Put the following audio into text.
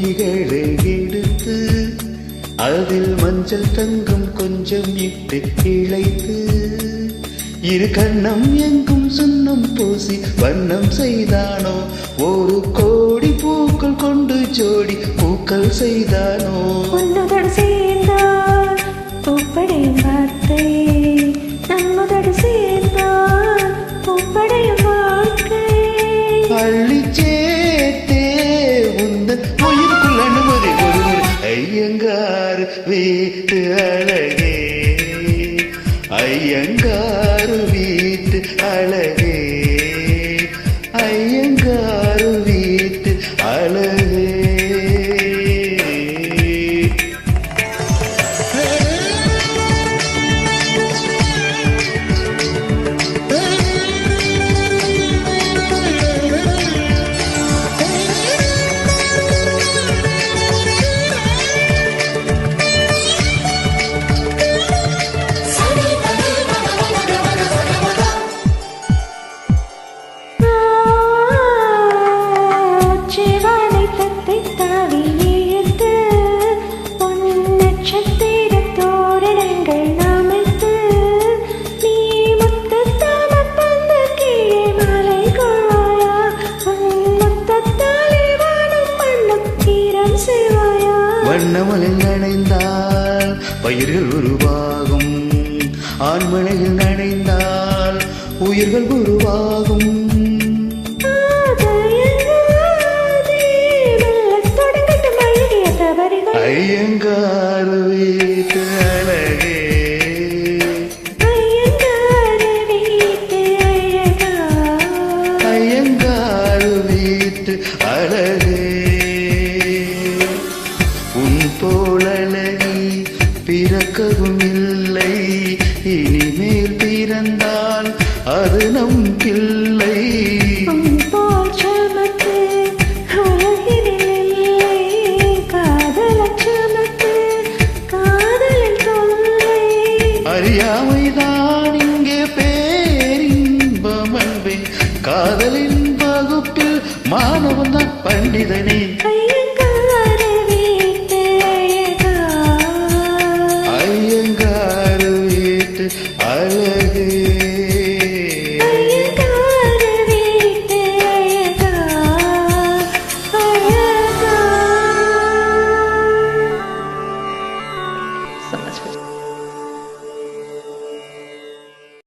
பொய்களை எடுத்து அதில் மஞ்சள் தங்கம் கொஞ்சம் இட்டு இழைத்து இரு கண்ணம் எங்கும் சுண்ணம் பூசி வண்ணம் செய்தானோ ஒரு கோடி பூக்கள் கொண்டு ஜோடி பூக்கள் செய்தானோ உன்னுடன் சேர்ந்தால் பூப்படையும் வார்த்தை நம்முடன் சேர்ந்தால் பூப்படையும் வாழ்க்கை அள்ளி சேர்த்தே உந்தன் உயிருக்குள் அனுமதி ஒருவர் ஐயங்கார் வீட்டு அழகே ஐயங்கார் வீட்டு அழகே ஐயங்கார் வீட்டு அழகே வண்ணமலில் நனைந்தால் பயிர்கள் உருவாகும் ஆண்மனையில் நனைந்தால் உயிர்கள் உருவாகும் ஐயங்கார் வீட்டு அழகே ஐயங்கார் வீட்டு அழகே உன் போலழகி பிறக்கவும் இல்லை இனிமேல் பிறந்தால் அது நம் பிள்ளை அறியாமைதான் இங்கே பேரின்பமன்பே காதலின் வகுப்பில் மாணவன் தான் பண்டிதனே ஐயங்கார் வீட்டு அழகே So much.